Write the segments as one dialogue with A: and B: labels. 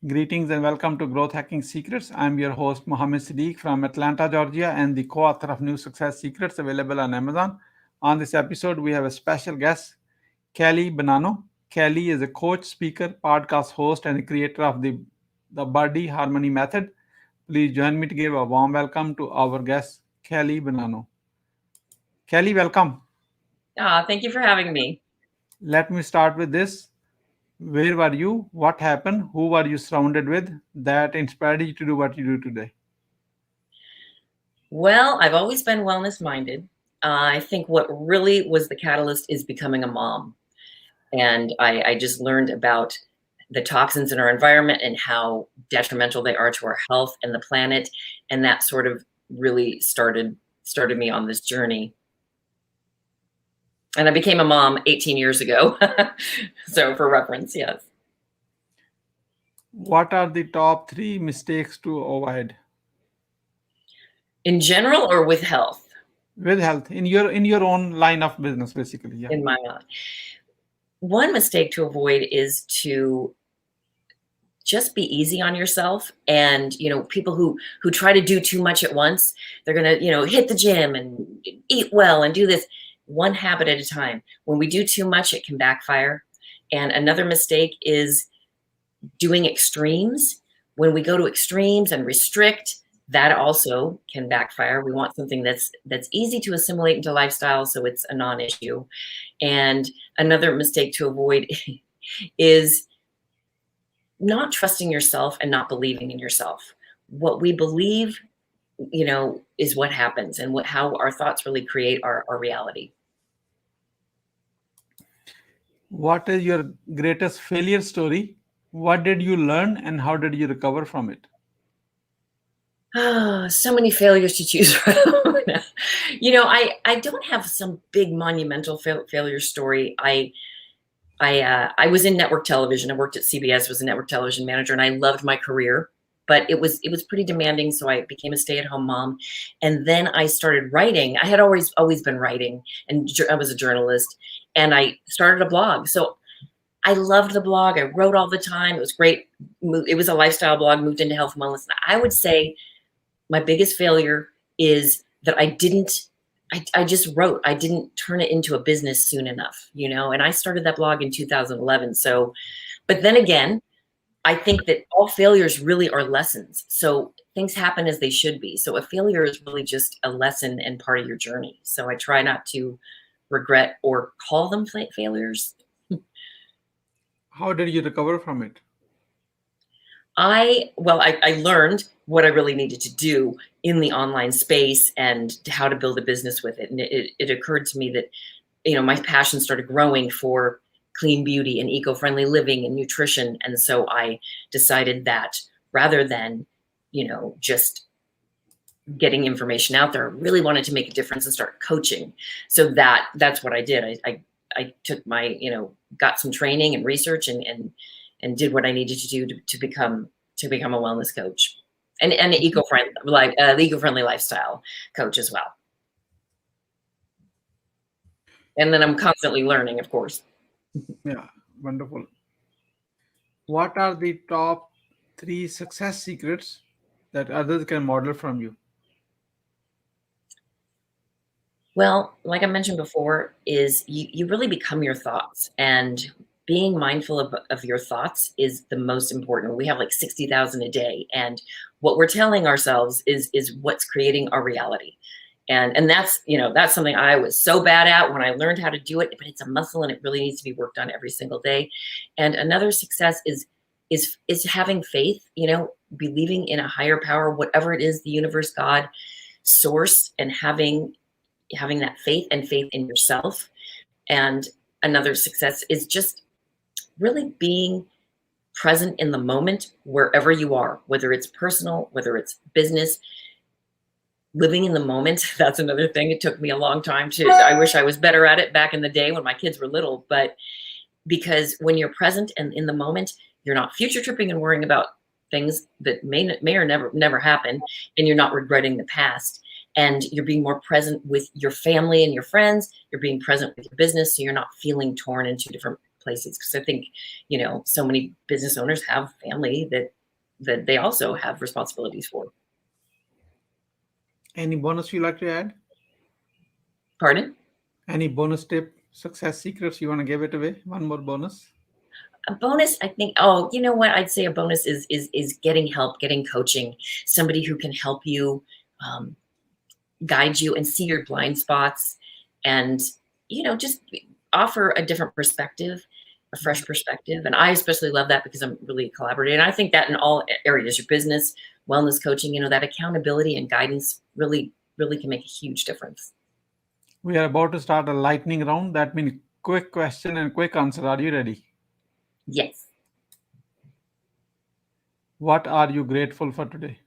A: Greetings and welcome to Growth Hacking Secrets. I'm your host, Mohammed Siddique from Atlanta, Georgia, and the co author of New Success Secrets available on Amazon. On this episode, we have a special guest, Kelly Bonanno. Kelly is a coach, speaker, podcast host, and the creator of the Body Harmony Method. Please join me to give a warm welcome to our guest, Kelly Bonanno. Kelly, welcome.
B: Thank you for having me.
A: Let me start with this. Where were you? What happened? Who were you surrounded with that inspired you to do what you do today?
B: Well, I've always been wellness minded. I think what really was the catalyst is becoming a mom. And I just learned about the toxins in our environment and how detrimental they are to our health and the planet. And that sort of really started me on this journey. And I became a mom 18 years ago. So for reference, yes.
A: What are the top three mistakes to avoid?
B: In general or with health?
A: With health, in your own line of business, basically. Yeah.
B: In my mind. One mistake to avoid is to just be easy on yourself. And, people who try to do too much at once, they're going to, hit the gym and eat well and do this one habit at a time. When we do too much, it can backfire. And another mistake is doing extremes. When we go to extremes and restrict, that also can backfire. We want something that's easy to assimilate into lifestyle, so it's a non-issue. And another mistake to avoid is not trusting yourself and not believing in yourself. What we believe, is what happens, and how our thoughts really create our reality.
A: What is your greatest failure story? What did you learn and how did you recover from it?
B: So many failures to choose from. I don't have some big monumental failure story. I was in network television. I worked at CBS, was a network television manager, and I loved my career, but it was pretty demanding. So I became a stay-at-home mom, and then I started writing. I had always been writing, and I was a journalist, and I started a blog. So I loved the blog. I wrote all the time. It was great. It was a lifestyle blog, moved into health and wellness. And I would say my biggest failure is that I just wrote. I didn't turn it into a business soon enough, and I started that blog in 2011. So, but then again, I think that all failures really are lessons. So things happen as they should be. So a failure is really just a lesson and part of your journey. So I try not to regret or call them failures.
A: How did you recover from it?
B: I learned what I really needed to do in the online space and how to build a business with it. And it occurred to me that, my passion started growing for clean beauty and eco-friendly living and nutrition. And so I decided that rather than, just getting information out there, I really wanted to make a difference and start coaching. So that's what I did. I took my, got some training and research and did what I needed to do to become a wellness coach and an eco-friendly lifestyle coach as well. And then I'm constantly learning, of course.
A: Yeah, wonderful. What are the top three success secrets that others can model from you?
B: Well, like I mentioned before, is you really become your thoughts, and being mindful of your thoughts is the most important. We have like 60,000 a day, and what we're telling ourselves is what's creating our reality. And that's, that's something I was so bad at when I learned how to do it, but it's a muscle and it really needs to be worked on every single day. And another success is having faith, believing in a higher power, whatever it is, the universe, God, source, and having that faith and faith in yourself. And another success is just really being present in the moment wherever you are, whether it's personal, whether it's business. Living in the moment, that's another thing. It took me a long time I wish I was better at it back in the day when my kids were little, but because when you're present and in the moment, you're not future tripping and worrying about things that may or never happen, and you're not regretting the past. And you're being more present with your family and your friends. You're being present with your business, so you're not feeling torn in two different places, because I think, so many business owners have family that they also have responsibilities for.
A: Any bonus you like to add?
B: Pardon?
A: Any bonus tip, success secrets you want to give it away? One more bonus.
B: A bonus, I think, oh, you know what? I'd say a bonus is getting help, getting coaching, somebody who can help you, um, guide you and see your blind spots, and, just offer a different perspective, a fresh perspective. And I especially love that because I'm really collaborating. And I think that in all areas, your business, wellness coaching, that accountability and guidance really, really can make a huge difference.
A: We are about to start a lightning round. That means quick question and quick answer. Are you ready?
B: Yes.
A: What are you grateful for today?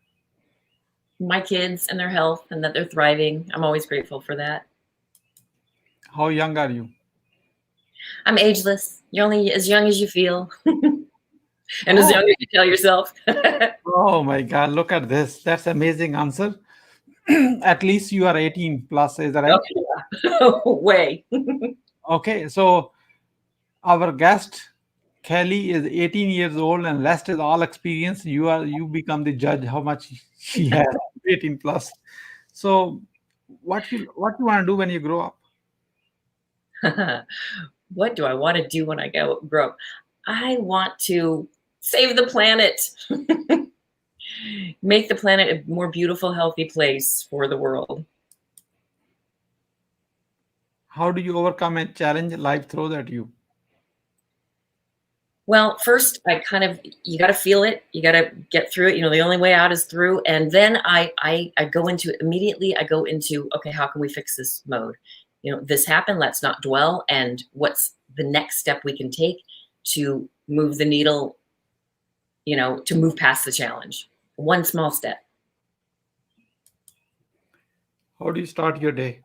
B: My kids and their health and that they're thriving. I'm always grateful for that.
A: How young are you?
B: I'm ageless. You're only as young as you feel and as
A: Oh,
B: young as you tell yourself.
A: oh my God, look at this. That's amazing answer. At least you are 18 plus, is that right?
B: Oh, yeah. Way.
A: Okay, so our guest Kelly is 18 years old and rest is all experience. You become the judge how much she has 18 plus. So what you want to do when you grow up?
B: What do I want to do when I grow up? I want to save the planet, make the planet a more beautiful, healthy place for the world.
A: How do you overcome a challenge life throws at you?
B: Well, first, you got to feel it. You got to get through it. The only way out is through. And then I go into immediately, I go into, okay, how can we fix this mode? This happened, let's not dwell. And what's the next step we can take to move the needle, to move past the challenge? One small step.
A: How do you start your day?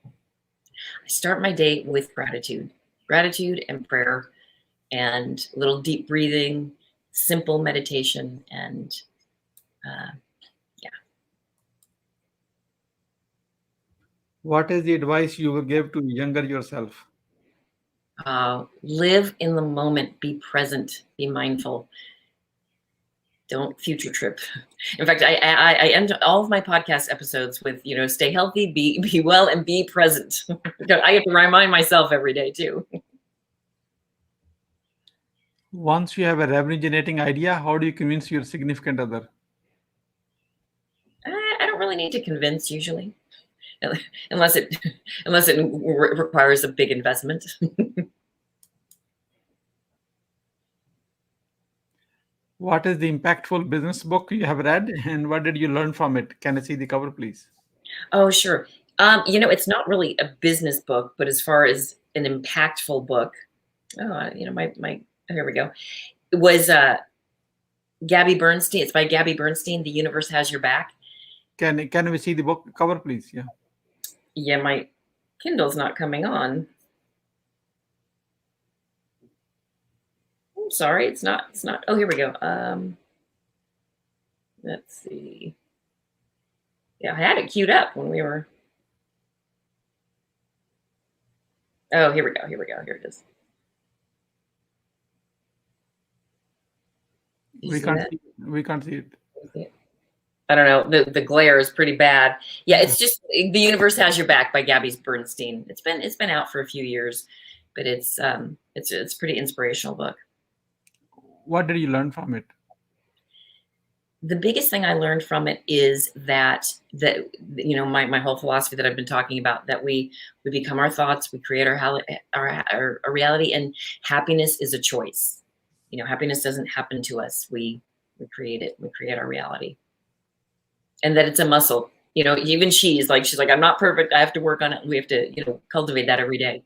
B: I start my day with gratitude and prayer, and a little deep breathing, simple meditation, and yeah.
A: What is the advice you will give to younger yourself?
B: Live in the moment, be present, be mindful. Don't future trip. In fact, I end all of my podcast episodes with, stay healthy, be well, and be present. I have to remind myself every day too.
A: Once you have a revenue generating idea, how do you convince your significant other?
B: I don't really need to convince usually, unless it requires a big investment.
A: What is the impactful business book you have read and what did you learn from it? Can I see the cover, please?
B: Oh, sure. It's not really a business book, but as far as an impactful book, here we go. It was Gabby Bernstein. It's by Gabby Bernstein. The Universe Has Your Back.
A: Can we see the book cover, please? Yeah.
B: Yeah, my Kindle's not coming on. I'm sorry, it's not. Oh, here we go. Let's see. Yeah, I had it queued up when we were. Oh, here we go. Here it is.
A: We can't see it.
B: I don't know. The glare is pretty bad. Yeah, it's just The Universe Has Your Back by Gabby Bernstein. It's been out for a few years, but it's a pretty inspirational book.
A: What did you learn from it?
B: The biggest thing I learned from it is that my whole philosophy that I've been talking about, that we become our thoughts, we create our reality, and happiness is a choice. Happiness doesn't happen to us. We create it. We create our reality. And that it's a muscle. Even she's like, I'm not perfect. I have to work on it. We have to, cultivate that every day.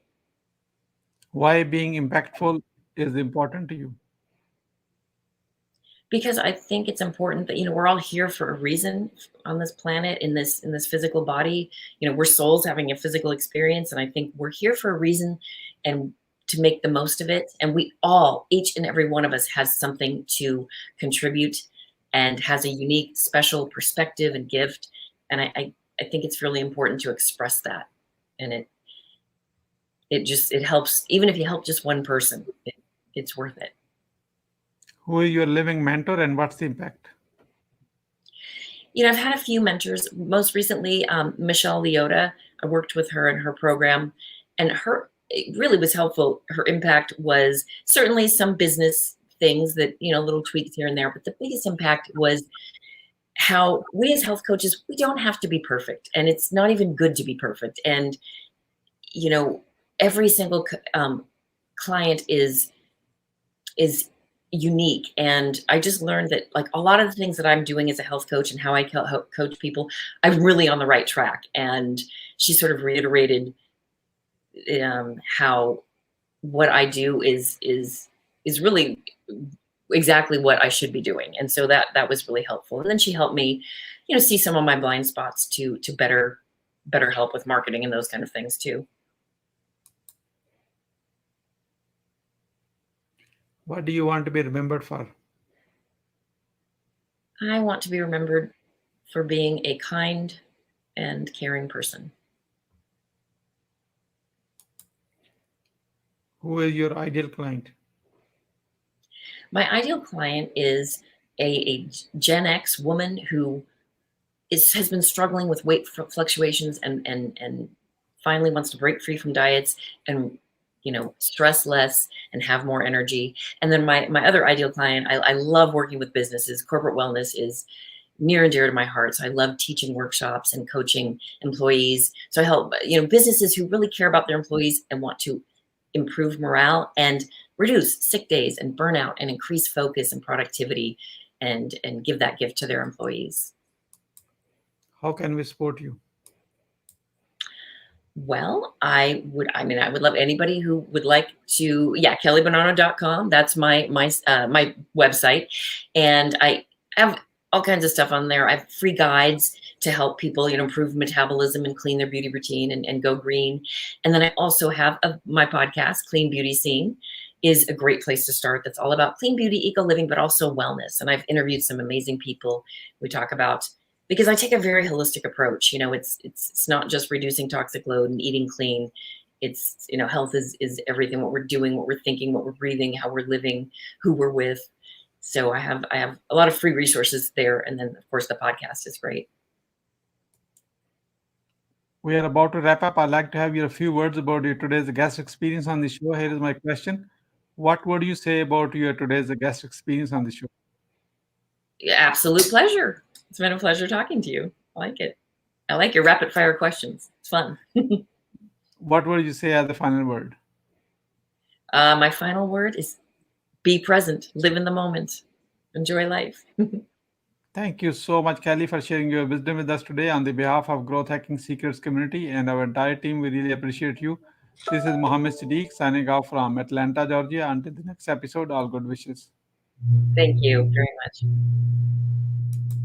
A: Why being impactful is important to you?
B: Because I think it's important that, we're all here for a reason on this planet, in this physical body. We're souls having a physical experience. And I think we're here for a reason and to make the most of it. And each and every one of us has something to contribute and has a unique, special perspective and gift. And I think it's really important to express that. And it helps. Even if you help just one person, it's worth it.
A: Who is your living mentor and what's the impact?
B: I've had a few mentors. Most recently, Michelle Leota. I worked with her in her program, and it really was helpful. Her impact was certainly some business things that, little tweaks here and there, but the biggest impact was how we as health coaches, we don't have to be perfect, and it's not even good to be perfect. And every single client is unique, and I just learned that, like, a lot of the things that I'm doing as a health coach and how I coach people, I'm really on the right track. And she sort of reiterated how what I do is really exactly what I should be doing. And so that was really helpful. And then she helped me, see some of my blind spots to better help with marketing and those kind of things too.
A: What do you want to be remembered for?
B: I want to be remembered for being a kind and caring person.
A: Who is your ideal client?
B: My ideal client is a Gen X woman who has been struggling with weight fluctuations and finally wants to break free from diets and stress less and have more energy. And then my other ideal client, I love working with businesses. Corporate wellness is near and dear to my heart. So I love teaching workshops and coaching employees. So I help businesses who really care about their employees and want to improve morale and reduce sick days and burnout and increase focus and productivity and give that gift to their employees.
A: How can we support you?
B: Well, I would love anybody who would like to, kellybonanno.com. That's my website. And I have all kinds of stuff on there. I have free guides to help people, improve metabolism and clean their beauty routine and go green. And then I also have my podcast, Clean Beauty Scene, is a great place to start. That's all about clean beauty, eco living, but also wellness. And I've interviewed some amazing people. We talk about, because I take a very holistic approach. It's not just reducing toxic load and eating clean. It's, health is everything, what we're doing, what we're thinking, what we're breathing, how we're living, who we're with. So I have a lot of free resources there. And then of course the podcast is great.
A: We are about to wrap up. I'd like to have you a few words about your today's guest experience on the show. Here is my question. What would you say about your today's guest experience on the show?
B: Absolute pleasure. It's been a pleasure talking to you. I like it. I like your rapid fire questions. It's fun.
A: What would you say as the final word?
B: My final word is be present, live in the moment, enjoy life.
A: Thank you so much, Kelly, for sharing your wisdom with us today. On the behalf of Growth Hacking Secrets community and our entire team, we really appreciate you. This is Mohammed Siddique signing off from Atlanta, Georgia. Until the next episode, all good wishes.
B: Thank you very much.